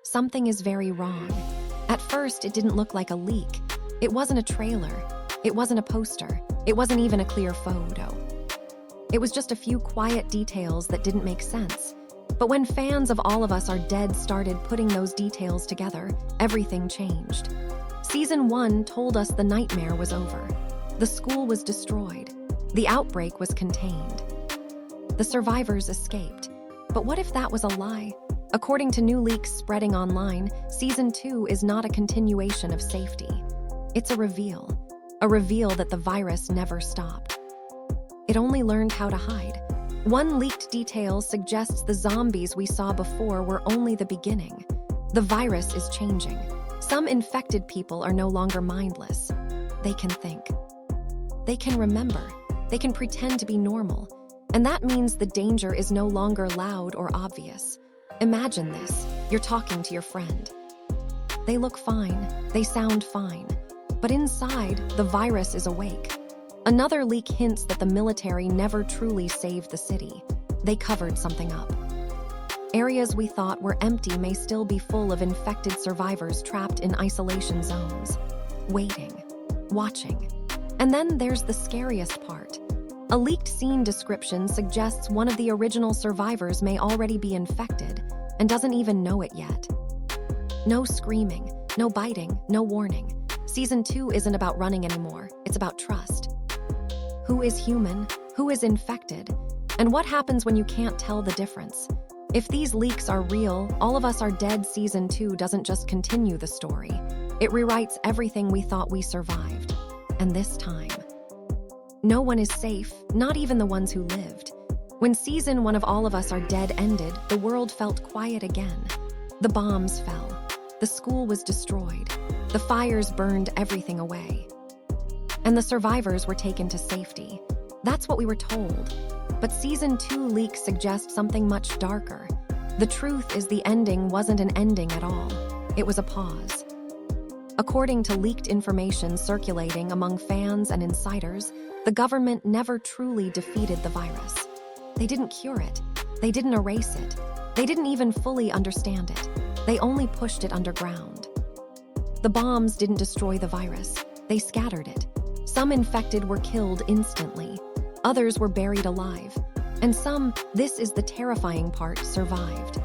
something is very wrong. At first, it didn't look like a leak. It wasn't a trailer. It wasn't a poster. It wasn't even a clear photo. It was just a few quiet details that didn't make sense. But when fans of All of Us Are Dead started putting those details together, everything changed. Season 1 told us the nightmare was over. The school was destroyed. The outbreak was contained. The survivors escaped. But what if that was a lie? According to new leaks spreading online, Season 2 is not a continuation of safety. It's a reveal that the virus never stopped. It only learned how to hide. One leaked detail suggests the zombies we saw before were only the beginning. The virus is changing. Some infected people are no longer mindless. They can think. They can remember. They can pretend to be normal. And that means the danger is no longer loud or obvious. Imagine this. You're talking to your friend. They look fine. They sound fine. But inside, the virus is awake. Another leak hints that the military never truly saved the city. They covered something up. Areas we thought were empty may still be full of infected survivors trapped in isolation zones, waiting, watching. And then there's the scariest part. A leaked scene description suggests one of the original survivors may already be infected and doesn't even know it yet. No screaming, no biting, no warning. Season 2 isn't about running anymore. It's about trust. Who is human? Who is infected? And what happens when you can't tell the difference? If these leaks are real, All of Us Are Dead Season 2 doesn't just continue the story. It rewrites everything we thought we survived. And this time, no one is safe, not even the ones who lived. When Season 1 of All of Us Are Dead ended, the world felt quiet again. The bombs fell. The school was destroyed. The fires burned everything away. And the survivors were taken to safety. That's what we were told. But Season 2 leaks suggest something much darker. The truth is the ending wasn't an ending at all. It was a pause. According to leaked information circulating among fans and insiders, the government never truly defeated the virus. They didn't cure it. They didn't erase it. They didn't even fully understand it. They only pushed it underground. The bombs didn't destroy the virus. They scattered it. Some infected were killed instantly. Others were buried alive. And some, this is the terrifying part, survived.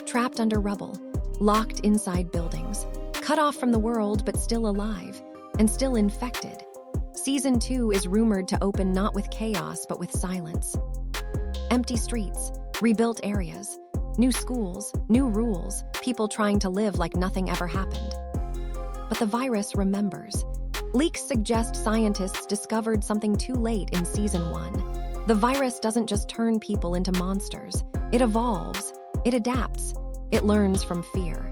Trapped under rubble, locked inside buildings, cut off from the world but still alive, and still infected. Season 2 is rumored to open not with chaos but with silence. Empty streets, rebuilt areas, new schools, new rules, people trying to live like nothing ever happened. But the virus remembers. Leaks suggest scientists discovered something too late in Season 1. The virus doesn't just turn people into monsters. It evolves, it adapts, it learns from fear.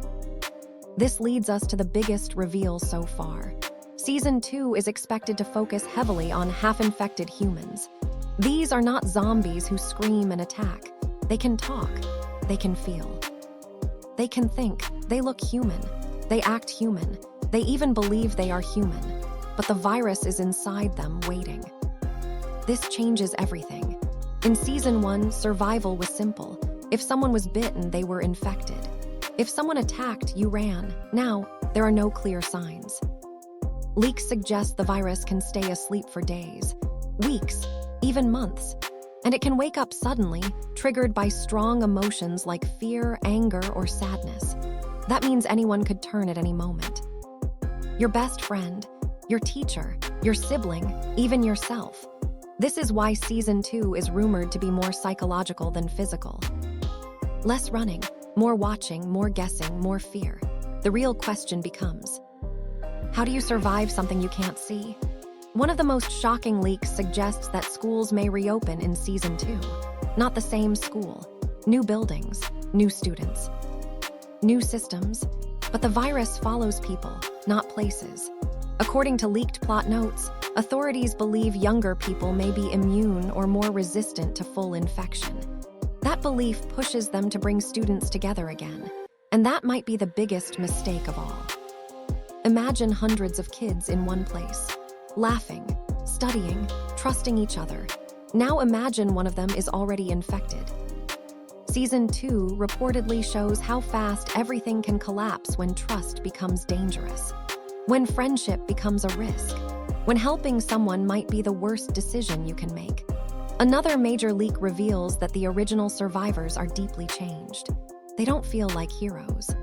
This leads us to the biggest reveal so far. Season 2 is expected to focus heavily on half-infected humans. These are not zombies who scream and attack. They can talk. They can feel. They can think. They look human. They act human. They even believe they are human. But the virus is inside them, waiting. This changes everything. In Season 1, survival was simple. If someone was bitten, they were infected. If someone attacked, you ran. Now, there are no clear signs. Leaks suggest the virus can stay asleep for days, weeks, even months. And it can wake up suddenly, triggered by strong emotions like fear, anger, or sadness. That means anyone could turn at any moment. Your best friend, your teacher, your sibling, even yourself. This is why Season 2 is rumored to be more psychological than physical. Less running, more watching, more guessing, more fear. The real question becomes, how do you survive something you can't see? One of the most shocking leaks suggests that schools may reopen in Season 2. Not the same school. New buildings, new students, new systems. But the virus follows people, not places. According to leaked plot notes, authorities believe younger people may be immune or more resistant to full infection. That belief pushes them to bring students together again. And that might be the biggest mistake of all. Imagine hundreds of kids in one place, laughing, studying, trusting each other. Now imagine one of them is already infected. Season 2 reportedly shows how fast everything can collapse when trust becomes dangerous, when friendship becomes a risk, when helping someone might be the worst decision you can make. Another major leak reveals that the original survivors are deeply changed. They don't feel like heroes.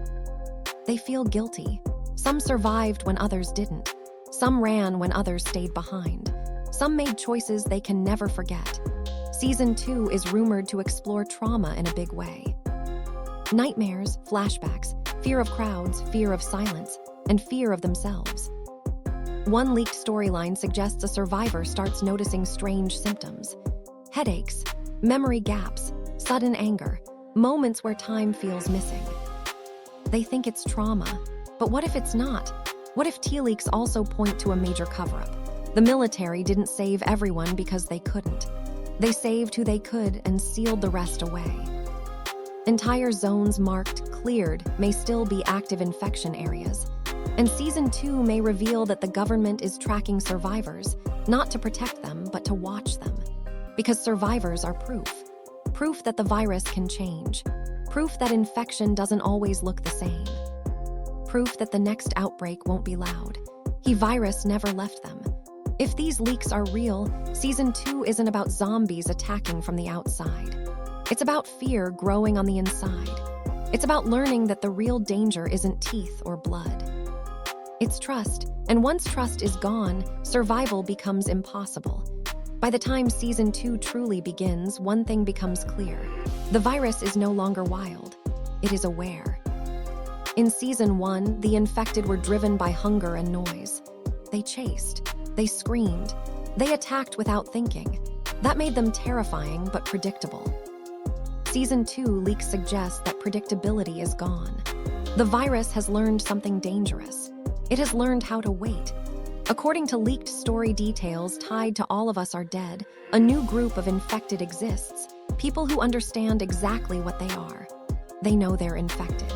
They feel guilty. Some survived when others didn't. Some ran when others stayed behind. Some made choices they can never forget. Season 2 is rumored to explore trauma in a big way. Nightmares, flashbacks, fear of crowds, fear of silence, and fear of themselves. One leaked storyline suggests a survivor starts noticing strange symptoms. Headaches, memory gaps, sudden anger, moments where time feels missing. They think it's trauma, but what if it's not? What if tea leaks also point to a major cover-up? The military didn't save everyone because they couldn't. They saved who they could and sealed the rest away. Entire zones marked cleared may still be active infection areas. And Season 2 may reveal that the government is tracking survivors, not to protect them, but to watch them. Because survivors are proof. Proof that the virus can change. Proof that infection doesn't always look the same. Proof that the next outbreak won't be loud. The virus never left them. If these leaks are real, Season 2 isn't about zombies attacking from the outside. It's about fear growing on the inside. It's about learning that the real danger isn't teeth or blood. It's trust, and once trust is gone, survival becomes impossible. By the time Season 2 truly begins, one thing becomes clear. The virus is no longer wild. It is aware. In Season 1, the infected were driven by hunger and noise. They chased. They screamed. They attacked without thinking. That made them terrifying but predictable. Season 2 leaks suggest that predictability is gone. The virus has learned something dangerous. It has learned how to wait. According to leaked story details tied to All of Us Are Dead, a new group of infected exists, people who understand exactly what they are. They know they're infected.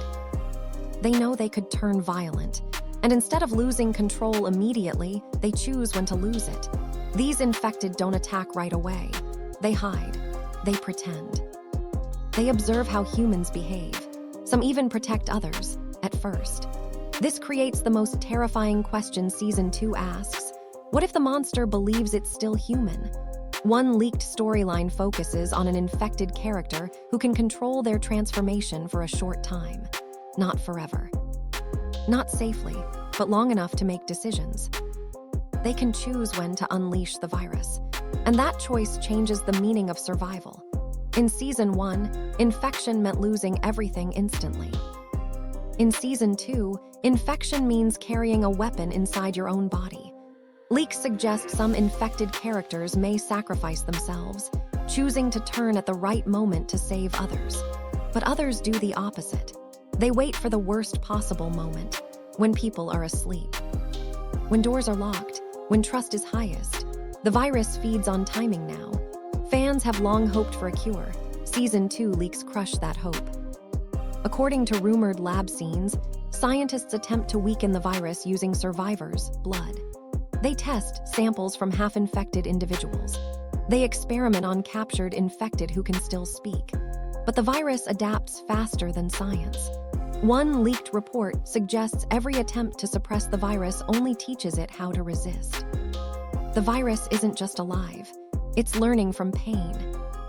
They know they could turn violent, and instead of losing control immediately, they choose when to lose it. These infected don't attack right away. They hide. They pretend. They observe how humans behave. Some even protect others, at first. This creates the most terrifying question Season 2 asks. What if the monster believes it's still human? One leaked storyline focuses on an infected character who can control their transformation for a short time. Not forever. Not safely, but long enough to make decisions. They can choose when to unleash the virus, and that choice changes the meaning of survival. In Season 1, infection meant losing everything instantly. In Season 2, infection means carrying a weapon inside your own body. Leaks suggest some infected characters may sacrifice themselves, choosing to turn at the right moment to save others. But others do the opposite. They wait for the worst possible moment, when people are asleep. When doors are locked, when trust is highest. The virus feeds on timing now. Fans have long hoped for a cure. Season 2 leaks crush that hope. According to rumored lab scenes, scientists attempt to weaken the virus using survivors' blood. They test samples from half-infected individuals. They experiment on captured infected who can still speak. But the virus adapts faster than science. One leaked report suggests every attempt to suppress the virus only teaches it how to resist. The virus isn't just alive. It's learning from pain.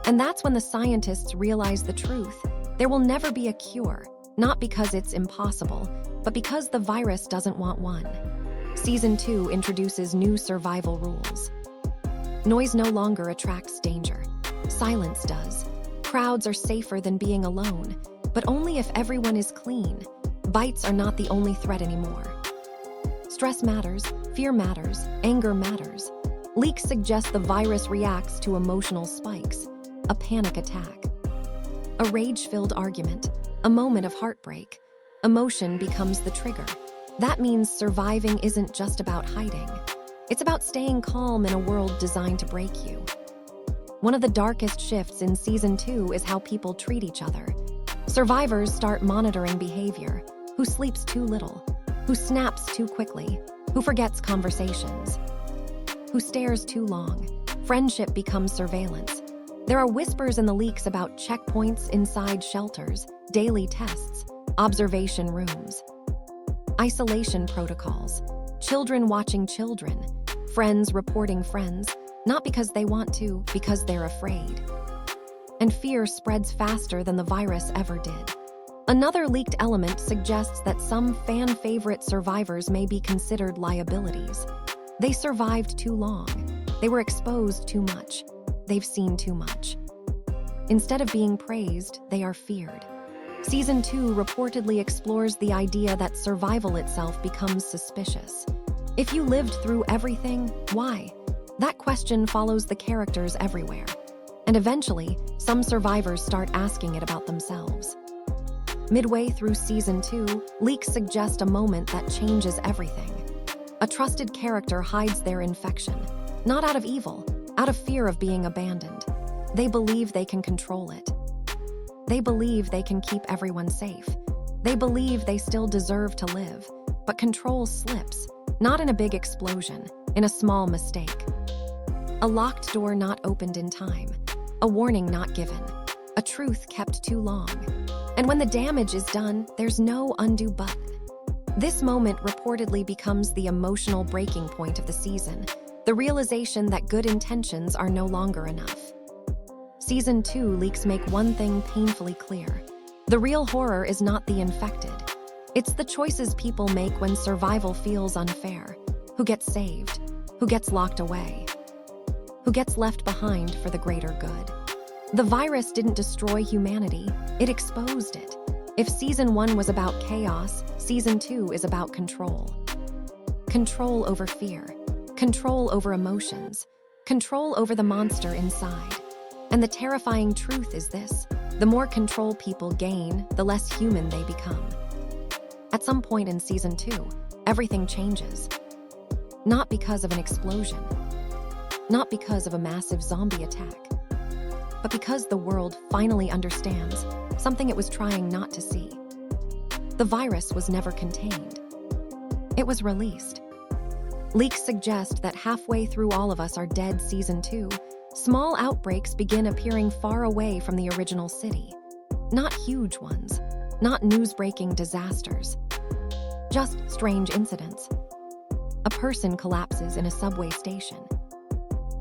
And that's when the scientists realize the truth. There will never be a cure, not because it's impossible, but because the virus doesn't want one. Season 2 introduces new survival rules. Noise no longer attracts danger. Silence does. Crowds are safer than being alone, but only if everyone is clean. Bites are not the only threat anymore. Stress matters, fear matters, anger matters. Leaks suggest the virus reacts to emotional spikes, a panic attack. A rage-filled argument, a moment of heartbreak. Emotion becomes the trigger. That means surviving isn't just about hiding. It's about staying calm in a world designed to break you. One of the darkest shifts in Season 2 is how people treat each other. Survivors start monitoring behavior. Who sleeps too little? Who snaps too quickly? Who forgets conversations? Who stares too long? Friendship becomes surveillance. There are whispers in the leaks about checkpoints inside shelters, daily tests, observation rooms, isolation protocols, children watching children, friends reporting friends, not because they want to, because they're afraid. And fear spreads faster than the virus ever did. Another leaked element suggests that some fan-favorite survivors may be considered liabilities. They survived too long. They were exposed too much. They've seen too much. Instead of being praised, they are feared. Season 2 reportedly explores the idea that survival itself becomes suspicious. If you lived through everything, why? That question follows the characters everywhere. And eventually, some survivors start asking it about themselves. Midway through Season 2, leaks suggest a moment that changes everything. A trusted character hides their infection, not out of evil, out of fear of being abandoned. They believe they can control it. They believe they can keep everyone safe. They believe they still deserve to live. But control slips, not in a big explosion, in a small mistake. A locked door not opened in time. A warning not given. A truth kept too long. And when the damage is done, there's no undo button. This moment reportedly becomes the emotional breaking point of the season, the realization that good intentions are no longer enough. Season 2 leaks make one thing painfully clear. The real horror is not the infected. It's the choices people make when survival feels unfair. Who gets saved? Who gets locked away? Who gets left behind for the greater good? The virus didn't destroy humanity, it exposed it. If Season 1 was about chaos, Season 2 is about control. Control over fear. Control over emotions. Control over the monster inside. And the terrifying truth is this: the more control people gain, the less human they become. At some point in Season 2, everything changes. Not because of an explosion. Not because of a massive zombie attack. But because the world finally understands something it was trying not to see. The virus was never contained. It was released. Leaks suggest that halfway through All of Us Are Dead Season 2, small outbreaks begin appearing far away from the original city. Not huge ones, not news-breaking disasters. Just strange incidents. A person collapses in a subway station.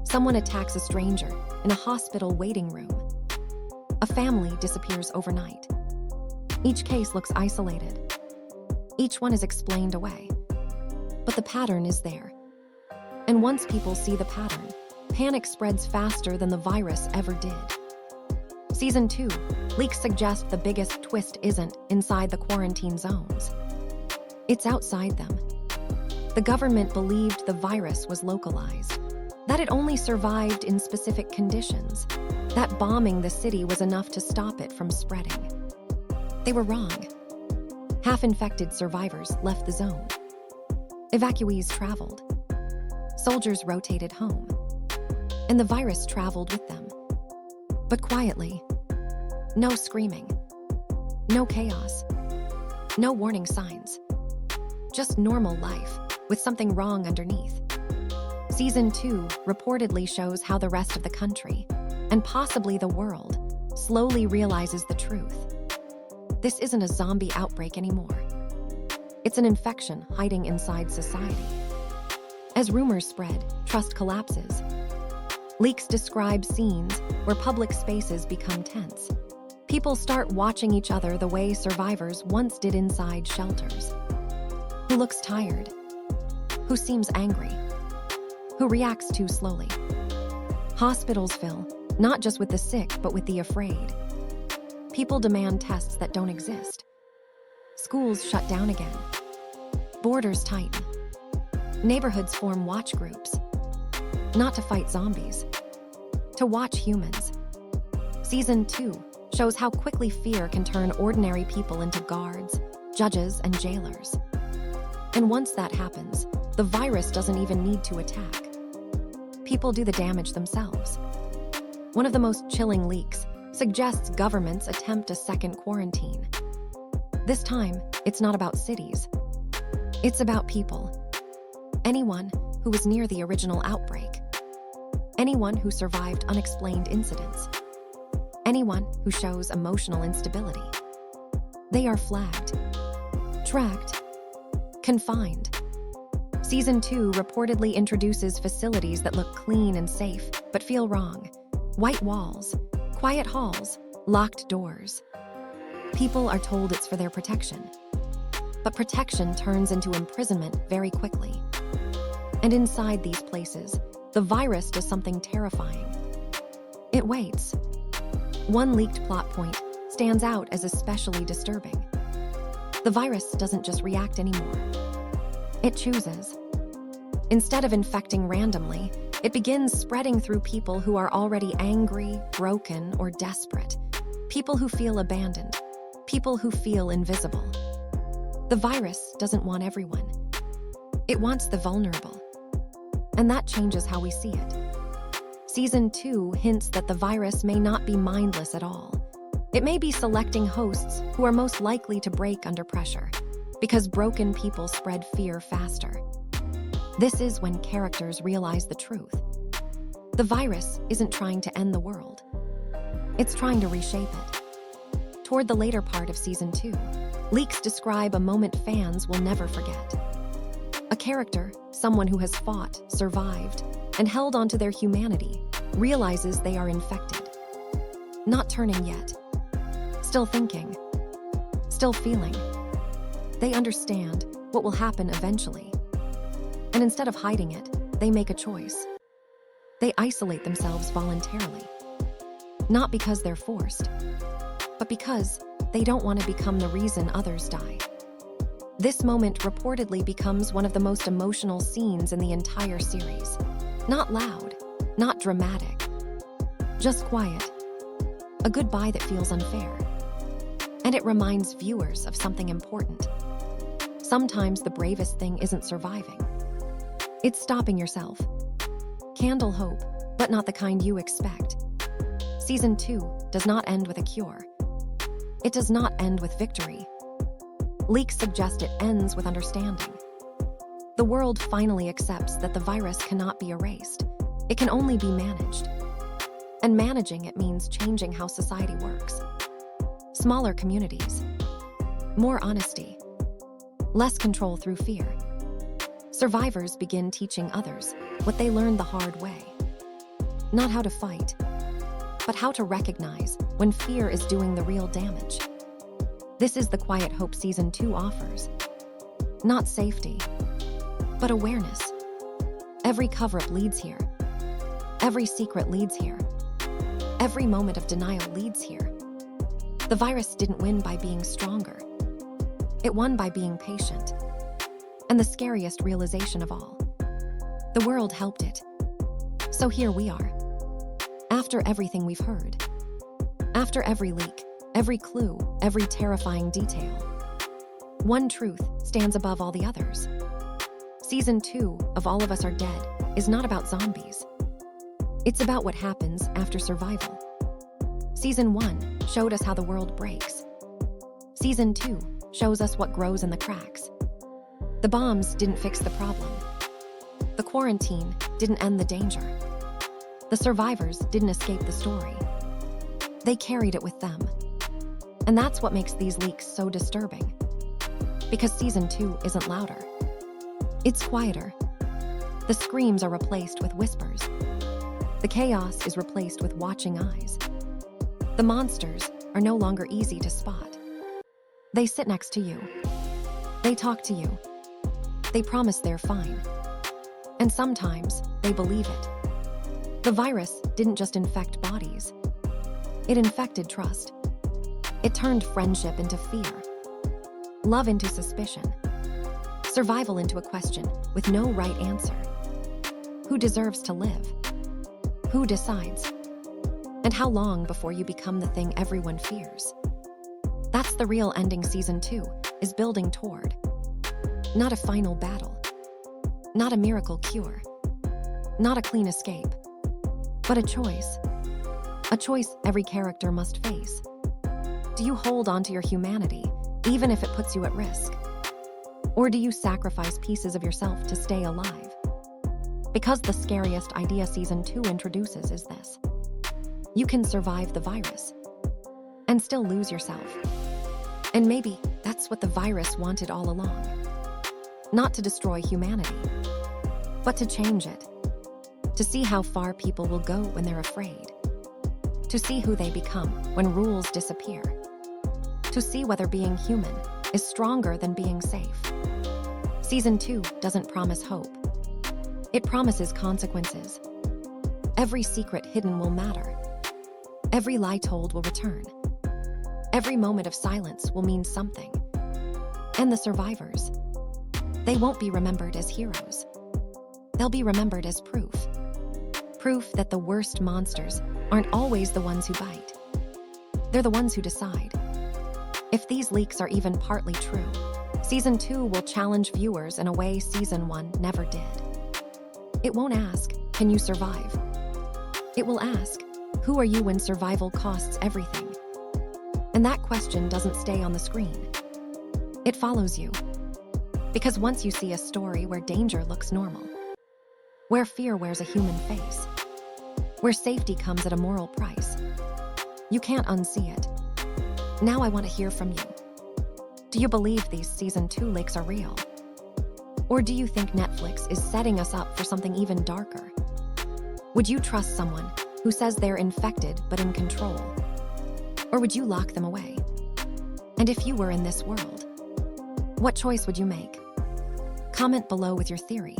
Someone attacks a stranger in a hospital waiting room. A family disappears overnight. Each case looks isolated. Each one is explained away. But the pattern is there. And once people see the pattern, panic spreads faster than the virus ever did. Season 2, leaks suggest the biggest twist isn't inside the quarantine zones. It's outside them. The government believed the virus was localized, that it only survived in specific conditions, that bombing the city was enough to stop it from spreading. They were wrong. Half-infected survivors left the zone. Evacuees traveled. Soldiers rotated home. And the virus traveled with them. But quietly. No screaming. No chaos. No warning signs. Just normal life, with something wrong underneath. Season 2 reportedly shows how the rest of the country, and possibly the world, slowly realizes the truth. This isn't a zombie outbreak anymore. It's an infection hiding inside society. As rumors spread, trust collapses. Leaks describe scenes where public spaces become tense. People start watching each other the way survivors once did inside shelters. Who looks tired? Who seems angry? Who reacts too slowly? Hospitals fill, not just with the sick, but with the afraid. People demand tests that don't exist. Schools shut down again. Borders tighten. Neighborhoods form watch groups. Not to fight zombies, to watch humans. Season 2 shows how quickly fear can turn ordinary people into guards, judges, and jailers. And once that happens, the virus doesn't even need to attack. People do the damage themselves. One of the most chilling leaks suggests governments attempt a second quarantine. This time, it's not about cities. It's about people. Anyone who was near the original outbreak. Anyone who survived unexplained incidents. anyone who shows emotional instability. They are flagged, tracked, confined. Season 2 reportedly introduces facilities that look clean and safe, but feel wrong. White walls, quiet halls, locked doors. People are told it's for their protection. But protection turns into imprisonment very quickly. And inside these places, the virus does something terrifying. It waits. One leaked plot point stands out as especially disturbing. The virus doesn't just react anymore. It chooses. Instead of infecting randomly, it begins spreading through people who are already angry, broken, or desperate. People who feel abandoned. People who feel invisible. The virus doesn't want everyone. It wants the vulnerable. And that changes how we see it. Season 2 hints that the virus may not be mindless at all. It may be selecting hosts who are most likely to break under pressure, because broken people spread fear faster. This is when characters realize the truth. The virus isn't trying to end the world. It's trying to reshape it. Toward the later part of Season 2, leaks describe a moment fans will never forget. A character, someone who has fought, survived, and held onto their humanity, realizes they are infected. Not turning yet. Still thinking. Still feeling. They understand what will happen eventually. And instead of hiding it, they make a choice. They isolate themselves voluntarily. Not because they're forced, but because they don't want to become the reason others die. This moment reportedly becomes one of the most emotional scenes in the entire series. Not loud, not dramatic, just quiet. A goodbye that feels unfair. And it reminds viewers of something important. Sometimes the bravest thing isn't surviving. It's stopping yourself. Candle hope, but not the kind you expect. Season 2 does not end with a cure. It does not end with victory. Leaks suggest it ends with understanding. The world finally accepts that the virus cannot be erased. It can only be managed. And managing it means changing how society works. Smaller communities. More honesty. Less control through fear. Survivors begin teaching others what they learned the hard way. Not how to fight, but how to recognize when fear is doing the real damage. This is the quiet hope Season 2 offers. Not safety, but awareness. Every cover-up leads here. Every secret leads here. Every moment of denial leads here. The virus didn't win by being stronger. It won by being patient. And the scariest realization of all, the world helped it. So here we are. After everything we've heard. After every leak, every clue, every terrifying detail. One truth stands above all the others. Season 2 of All of Us Are Dead is not about zombies. It's about what happens after survival. Season 1 showed us how the world breaks. Season 2 shows us what grows in the cracks. The bombs didn't fix the problem. The quarantine didn't end the danger. The survivors didn't escape the story. They carried it with them. And that's what makes these leaks so disturbing. Because Season 2 isn't louder. It's quieter. The screams are replaced with whispers. The chaos is replaced with watching eyes. The monsters are no longer easy to spot. They sit next to you. They talk to you. They promise they're fine. And sometimes they believe it. The virus didn't just infect bodies. It infected trust. It turned friendship into fear. Love into suspicion. Survival into a question with no right answer. Who deserves to live? Who decides? And how long before you become the thing everyone fears? That's the real ending Season 2 is building toward. Not a final battle. Not a miracle cure. Not a clean escape. But a choice. A choice every character must face. Do you hold on to your humanity, even if it puts you at risk? Or do you sacrifice pieces of yourself to stay alive? Because the scariest idea Season 2 introduces is this. You can survive the virus, and still lose yourself. And maybe that's what the virus wanted all along. Not to destroy humanity, but to change it. To see how far people will go when they're afraid. To see who they become when rules disappear. To see whether being human is stronger than being safe. Season 2 doesn't promise hope. It promises consequences. Every secret hidden will matter. Every lie told will return. Every moment of silence will mean something. And the survivors, they won't be remembered as heroes. They'll be remembered as proof. Proof that the worst monsters aren't always the ones who bite. They're the ones who decide. If these leaks are even partly true, Season 2 will challenge viewers in a way Season 1 never did. It won't ask, can you survive? It will ask, who are you when survival costs everything? And that question doesn't stay on the screen. It follows you. Because once you see a story where danger looks normal, where fear wears a human face, where safety comes at a moral price, you can't unsee it. Now I want to hear from you. Do you believe these Season 2 leaks are real? Or do you think Netflix is setting us up for something even darker? Would you trust someone who says they're infected but in control? Or would you lock them away? And if you were in this world, what choice would you make? Comment below with your theory.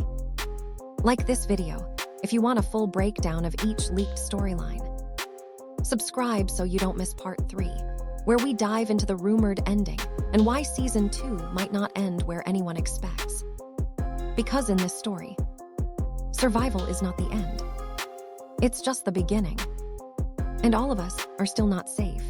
Like this video if you want a full breakdown of each leaked storyline. Subscribe so you don't miss part 3, where we dive into the rumored ending and why Season 2 might not end where anyone expects. Because in this story, survival is not the end. It's just the beginning. And all of us are still not safe.